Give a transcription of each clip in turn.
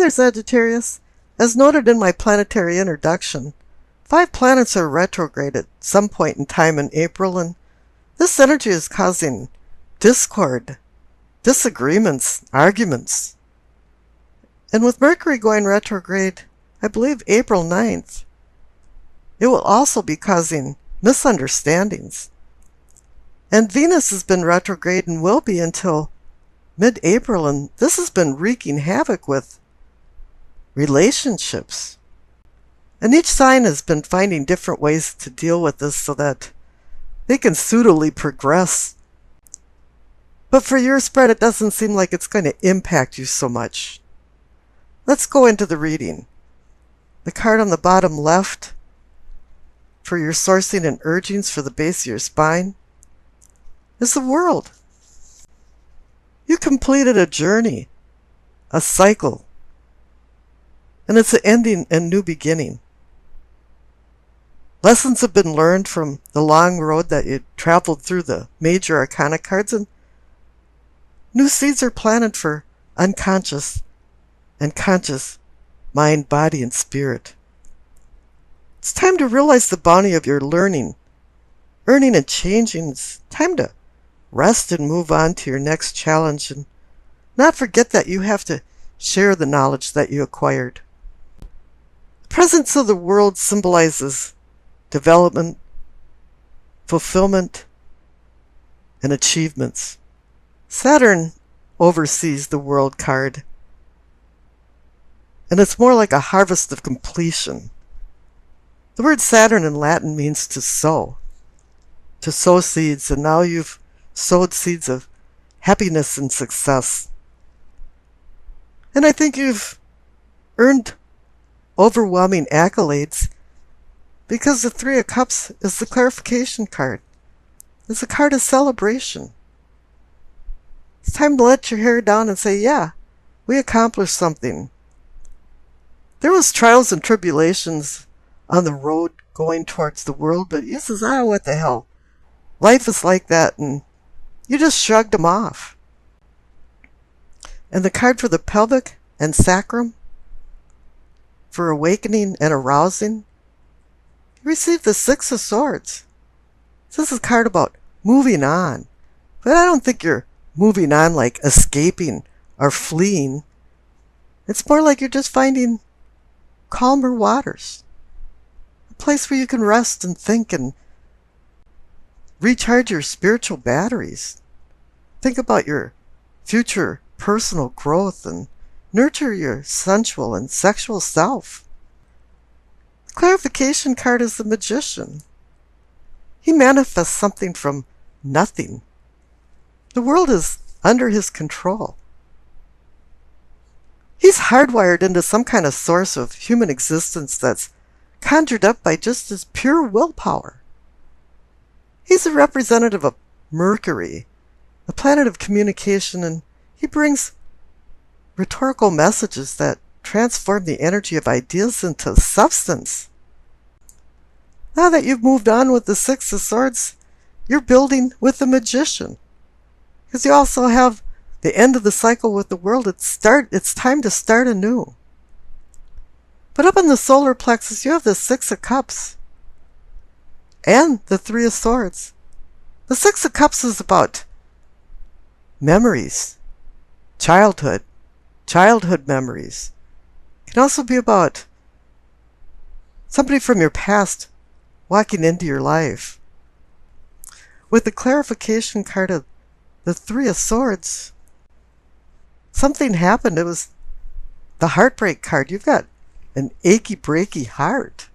there, Sagittarius. As noted in my planetary introduction, 5 planets are retrograde at some point in time in April, and this energy is causing discord, disagreements, arguments. And with Mercury going retrograde, I believe April 9th, it will also be causing misunderstandings. And Venus has been retrograde and will be until mid-April, and this has been wreaking havoc with relationships. And each sign has been finding different ways to deal with this so that they can suitably progress. But for your spread, it doesn't seem like it's going to impact you so much. Let's go into the reading. The card on the bottom left for your sourcing and urgings for the base of your spine is the World. You completed a journey, a cycle, and it's an ending and new beginning. Lessons have been learned from the long road that you traveled through the major arcana cards, and new seeds are planted for unconscious and conscious mind, body, and spirit. It's time to realize the bounty of your learning and changing. It's time to rest and move on to your next challenge and not forget that you have to share the knowledge that you acquired. The presence of the World symbolizes development, fulfillment, and achievements. Saturn oversees the World card, and it's more like a harvest of completion. The word Saturn in Latin means to sow seeds, and now you've sowed seeds of happiness and success. And I think you've earned overwhelming accolades because the 3 of Cups is the clarification card. It's a card of celebration. It's time to let your hair down and say, yeah, we accomplished something. There was trials and tribulations on the road going towards the World, but you says, what the hell? Life is like that, and you just shrugged them off. And the card for the pelvic and sacrum, for awakening and arousing, you received the 6 of Swords. This is a card about moving on. But I don't think you're moving on like escaping or fleeing. It's more like you're just finding calmer waters. A place where you can rest and think and recharge your spiritual batteries. Think about your future personal growth and nurture your sensual and sexual self. The clarification card is the Magician. He manifests something from nothing. The world is under his control. He's hardwired into some kind of source of human existence that's conjured up by just his pure willpower. He's a representative of Mercury, the planet of communication, and he brings rhetorical messages that transform the energy of ideas into substance. Now that you've moved on with the 6 of Swords, you're building with the Magician. Because you also have the end of the cycle with the World. It's time to start anew. But up in the solar plexus, you have the 6 of Cups and the 3 of Swords. The 6 of Cups is about memories, childhood memories. It can also be about somebody from your past walking into your life. With the clarification card of the 3 of Swords, something happened. It was the heartbreak card. You've got an achy, breaky heart.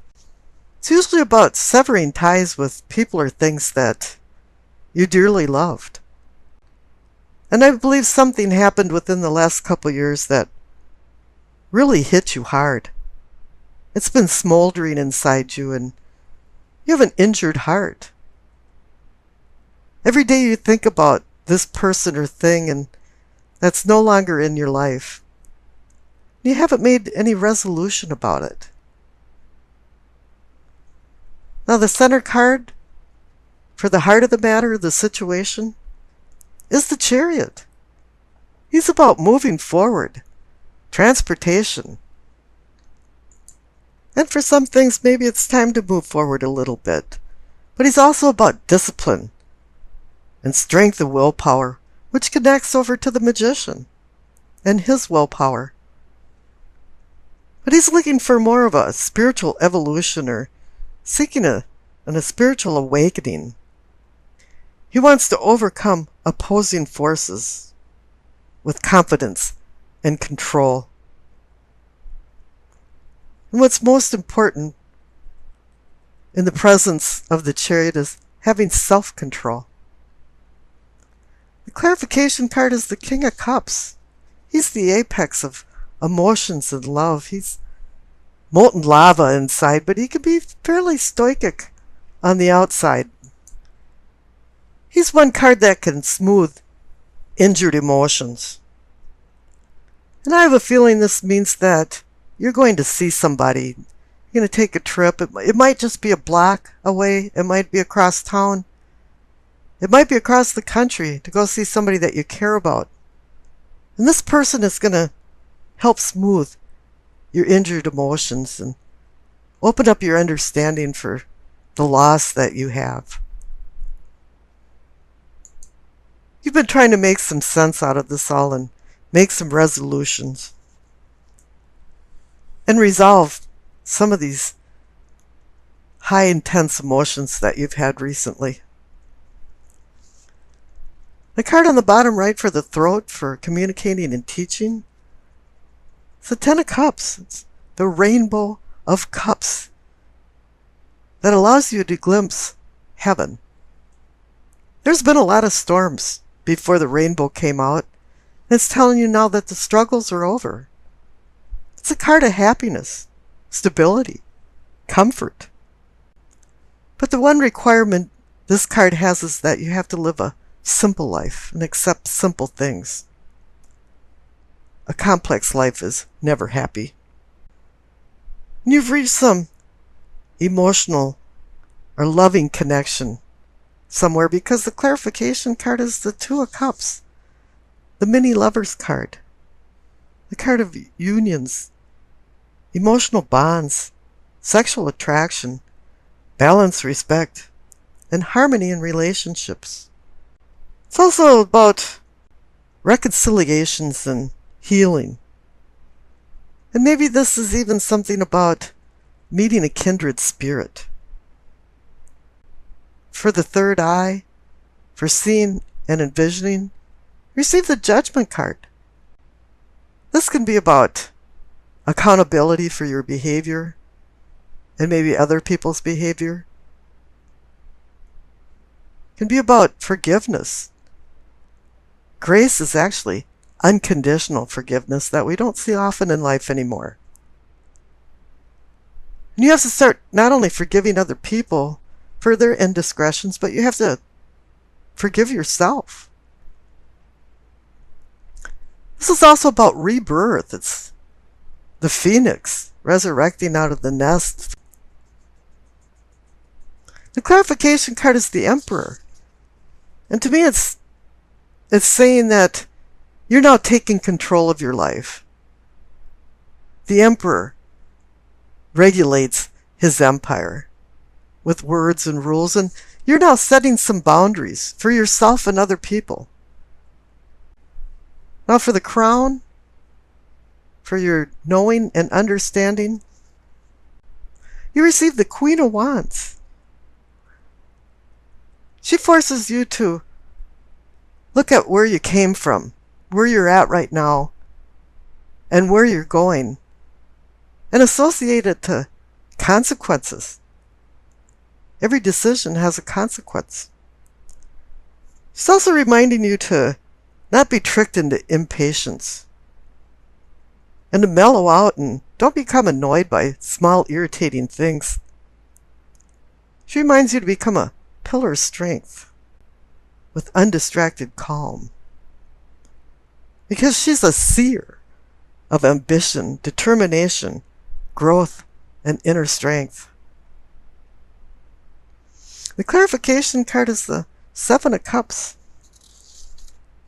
It's usually about severing ties with people or things that you dearly loved. And I believe something happened within the last couple years that really hit you hard. It's been smoldering inside you, and you have an injured heart. Every day you think about this person or thing, and that's no longer in your life. You haven't made any resolution about it. Now the center card for the heart of the matter, the situation, is the Chariot. He's about moving forward, transportation. And for some things, maybe it's time to move forward a little bit. But he's also about discipline and strength of willpower, which connects over to the magician and his willpower. But he's looking for more of a spiritual evolution or seeking a spiritual awakening. He wants to overcome opposing forces with confidence and control. And what's most important in the presence of the Chariot is having self-control. The clarification card is the King of Cups. He's the apex of emotions and love. He's molten lava inside, but he can be fairly stoic on the outside. He's one card that can smooth injured emotions. And I have a feeling this means that you're going to see somebody. You're going to take a trip. It might just be a block away. It might be across town. It might be across the country to go see somebody that you care about. And this person is going to help smooth your injured emotions and open up your understanding for the loss that you have. You've been trying to make some sense out of this all and make some resolutions and resolve some of these high intense emotions that you've had recently. The card on the bottom right for the throat for communicating and teaching, it's the Ten of Cups. It's the rainbow of cups that allows you to glimpse heaven. There's been a lot of storms before the rainbow came out. It's telling you now that the struggles are over. It's a card of happiness, stability, comfort. But the one requirement this card has is that you have to live a simple life and accept simple things. A complex life is never happy. And you've reached some emotional or loving connection somewhere because the clarification card is the Two of Cups, the mini lovers card, the card of unions, emotional bonds, sexual attraction, balance, respect, and harmony in relationships. It's also about reconciliations and healing. And maybe this is even something about meeting a kindred spirit. For the third eye, for seeing and envisioning, receive the Judgment card. This can be about accountability for your behavior and maybe other people's behavior. It can be about forgiveness. Grace is actually unconditional forgiveness that we don't see often in life anymore. And you have to start not only forgiving other people for their indiscretions, but you have to forgive yourself. This is also about rebirth. It's the phoenix resurrecting out of the nest. The clarification card is the Emperor. And to me it's saying that you're now taking control of your life. The Emperor regulates his empire with words and rules, and you're now setting some boundaries for yourself and other people. Now for the crown, for your knowing and understanding, you receive the Queen of Wands. She forces you to look at where you came from, where you're at right now, and where you're going, and associate it to consequences. Every decision has a consequence. She's also reminding you to not be tricked into impatience and to mellow out and don't become annoyed by small irritating things. She reminds you to become a pillar of strength with undistracted calm, because she's a seer of ambition, determination, growth, and inner strength. The clarification card is the Seven of Cups,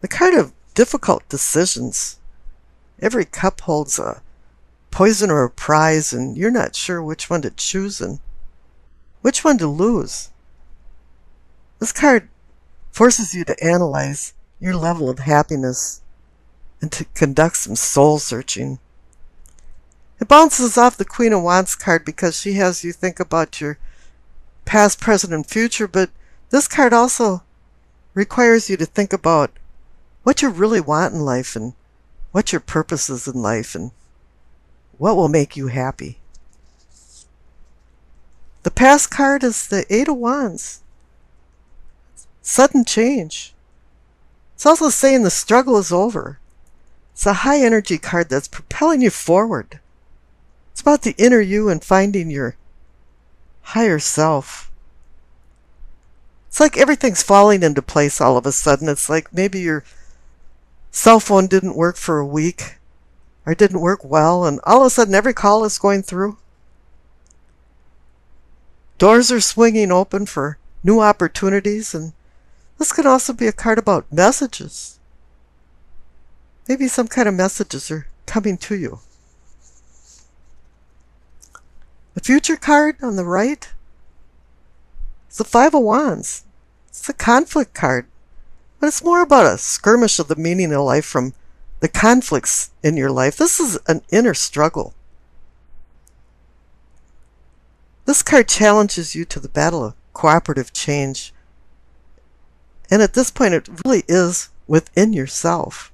the card of difficult decisions every cup holds a poison or a prize, and you're not sure which one to choose and which one to lose. This card forces you to analyze your level of happiness and to conduct some soul searching. It bounces off the Queen of Wands card because she has you think about your past, present, and future, but this card also requires you to think about what you really want in life and what your purpose is in life and what will make you happy. The past card is the Eight of Wands. Sudden change. It's also saying the struggle is over. It's a high energy card that's propelling you forward. It's about the inner you and finding your higher self. It's like everything's falling into place all of a sudden. It's like maybe your cell phone didn't work for a week or didn't work well, and all of a sudden every call is going through. Doors are swinging open for new opportunities, and this could also be a card about messages. Maybe some kind of messages are coming to you. The future card on the right is the Five of Wands. It's the conflict card, but it's more about a skirmish of the meaning of life from the conflicts in your life. This is an inner struggle. This card challenges you to the battle of cooperative change. And at this point, it really is within yourself.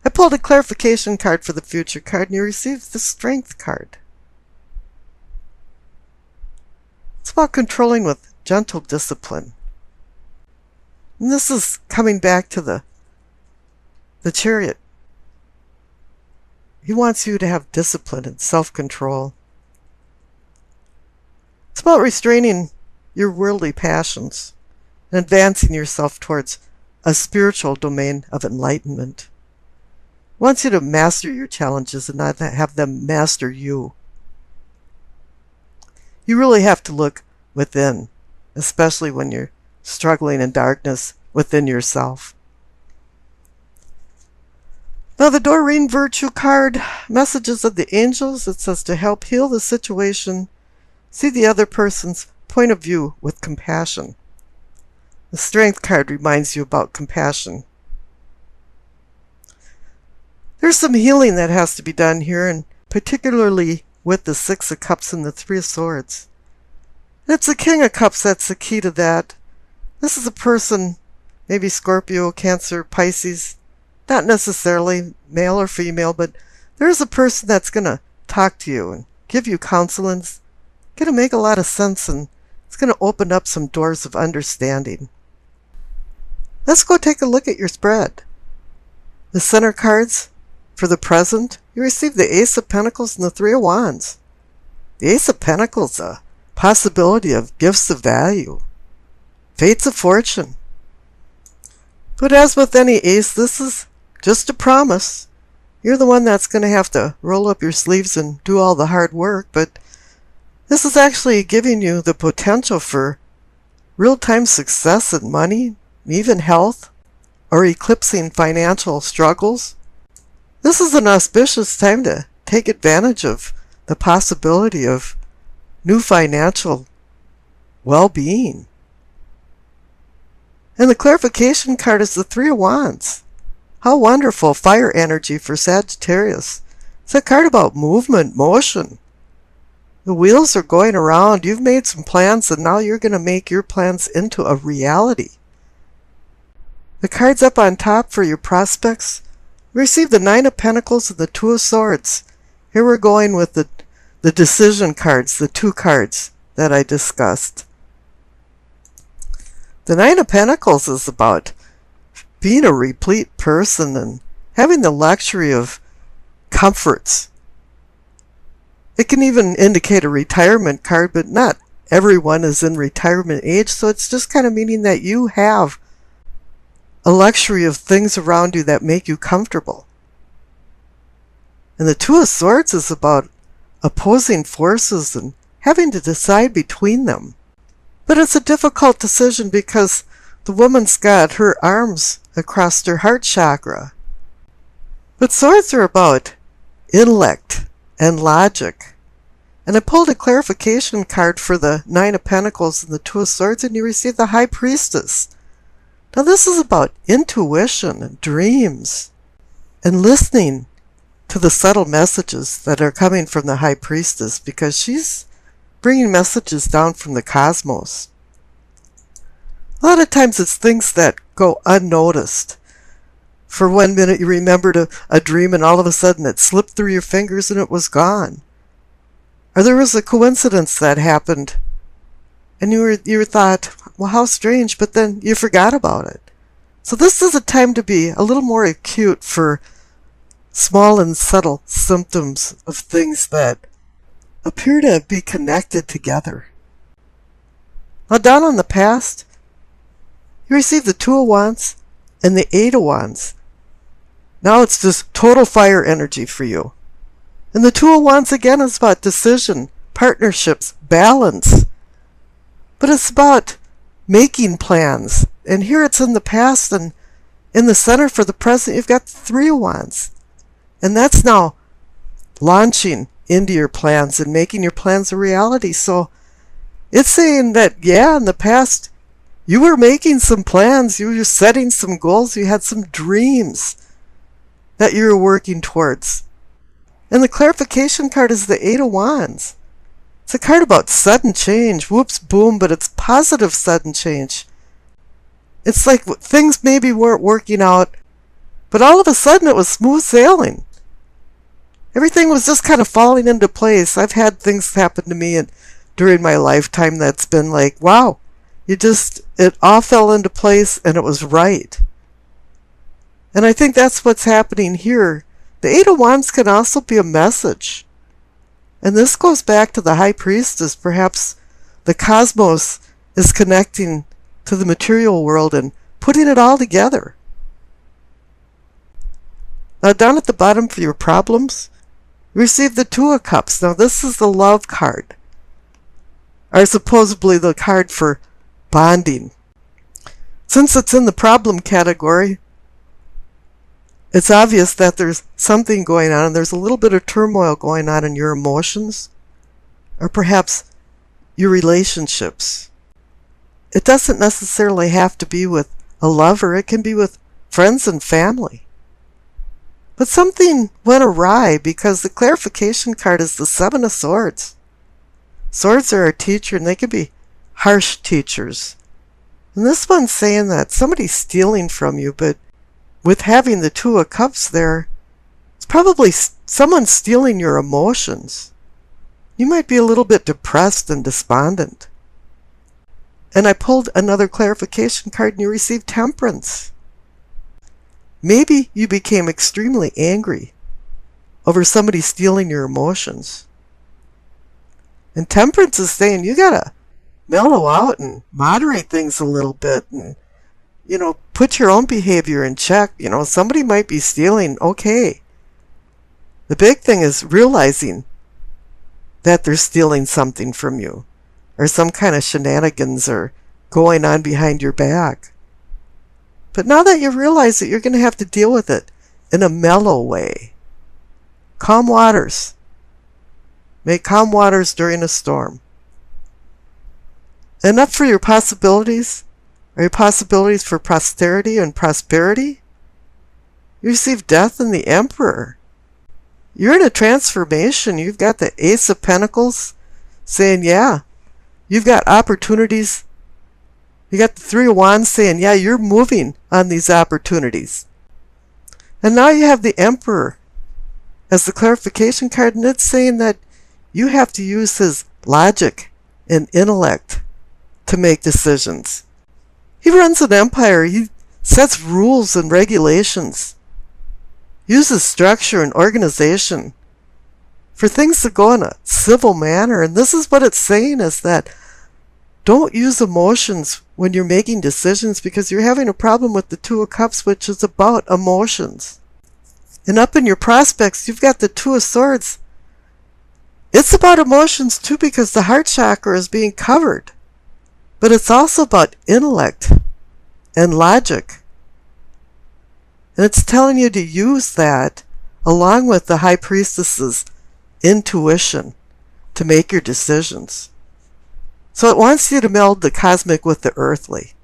I pulled a clarification card for the future card, and you received the Strength card. It's about controlling with gentle discipline. And this is coming back to the Chariot. He wants you to have discipline and self-control. It's about restraining your worldly passions and advancing yourself towards a spiritual domain of enlightenment. He wants you to master your challenges and not have them master you. You really have to look within, especially when you're struggling in darkness within yourself. Now the Doreen Virtue card, messages of the angels, it says to help heal the situation, see the other person's point of view with compassion. The Strength card reminds you about compassion. There's some healing that has to be done here, and particularly with the Six of Cups and the Three of Swords. And it's the King of Cups that's the key to that. This is a person, maybe Scorpio, Cancer, Pisces, not necessarily male or female, but there's a person that's going to talk to you and give you counsel, and it's going to make a lot of sense, and it's going to open up some doors of understanding. Let's go take a look at your spread. The center cards for the present, you receive the Ace of Pentacles and the Three of Wands. The Ace of Pentacles, a possibility of gifts of value, fates of fortune. But as with any ace, this is just a promise. You're the one that's going to have to roll up your sleeves and do all the hard work, but this is actually giving you the potential for real-time success in money, even health, or eclipsing financial struggles. This is an auspicious time to take advantage of the possibility of new financial well-being. And the clarification card is the Three of Wands. How wonderful, fire energy for Sagittarius. It's a card about movement, motion. The wheels are going around. You've made some plans, and now you're going to make your plans into a reality. The cards up on top for your prospects. Receive the Nine of Pentacles and the Two of Swords. Here we're going with the decision cards, the two cards that I discussed. The Nine of Pentacles is about being a replete person and having the luxury of comforts. It can even indicate a retirement card, but not everyone is in retirement age, so it's just kind of meaning that you have a luxury of things around you that make you comfortable. And the Two of Swords is about opposing forces and having to decide between them. But it's a difficult decision because The woman's got her arms across her heart chakra. But swords are about intellect and logic. And I pulled a clarification card for the Nine of Pentacles and the Two of Swords, and you received the High Priestess. Now this is about intuition and dreams and listening to the subtle messages that are coming from the High Priestess, because she's bringing messages down from the cosmos. A lot of times it's things that go unnoticed. For 1 minute you remembered a dream and all of a sudden it slipped through your fingers and it was gone. Or there was a coincidence that happened and you thought, well, how strange, but then you forgot about it. So this is a time to be a little more acute for small and subtle symptoms of things that appear to be connected together. Now down on the past, you received the Two of Wands and the Eight of Wands. Now it's just total fire energy for you. And the Two of Wands again is about decision, partnerships, balance. But it's about making plans. And here it's in the past, and in the center for the present you've got the Three of Wands. And that's now launching into your plans and making your plans a reality. So it's saying that, yeah, in the past you were making some plans, you were setting some goals, you had some dreams that you were working towards. And the clarification card is the Eight of Wands. It's a card about sudden change, whoops, boom, but it's positive sudden change. It's like things maybe weren't working out, but all of a sudden it was smooth sailing. Everything was just kind of falling into place. I've had things happen to me during my lifetime that's been like, wow, it all fell into place and it was right. And I think that's what's happening here. The Eight of Wands can also be a message. And this goes back to the High Priestess. Perhaps the cosmos is connecting to the material world and putting it all together. Now down at the bottom for your problems, you receive the Two of Cups. Now this is the love card, or supposedly the card for bonding. Since it's in the problem category, it's obvious that there's something going on, and there's a little bit of turmoil going on in your emotions, or perhaps your relationships. It doesn't necessarily have to be with a lover, it can be with friends and family. But something went awry because the clarification card is the Seven of Swords. Swords are our teacher, and they can be harsh teachers. And this one's saying that somebody's stealing from you, but with having the Two of Cups there, it's probably someone stealing your emotions. You might be a little bit depressed and despondent. And I pulled another clarification card and you received Temperance. Maybe you became extremely angry over somebody stealing your emotions. And Temperance is saying you gotta mellow out and moderate things a little bit and put your own behavior in check. Somebody might be stealing, okay. The big thing is realizing that they're stealing something from you, or some kind of shenanigans are going on behind your back. But now that you realize it, you're going to have to deal with it in a mellow way. Calm waters. Make calm waters during a storm. And up for your possibilities, are your possibilities for posterity and prosperity? You receive Death and the Emperor. You're in a transformation. You've got the Ace of Pentacles saying, yeah, you've got opportunities. You got the Three of Wands saying, yeah, you're moving on these opportunities. And now you have the Emperor as the clarification card, and it's saying that you have to use his logic and intellect to make decisions. He runs an empire. He sets rules and regulations, uses structure and organization for things to go in a civil manner. And this is what it's saying, is that don't use emotions when you're making decisions, because you're having a problem with the Two of Cups, which is about emotions. And up in your prospects, you've got the Two of Swords. It's about emotions too, because the heart chakra is being covered. But it's also about intellect and logic. And it's telling you to use that along with the High Priestess's intuition to make your decisions. So it wants you to meld the cosmic with the earthly.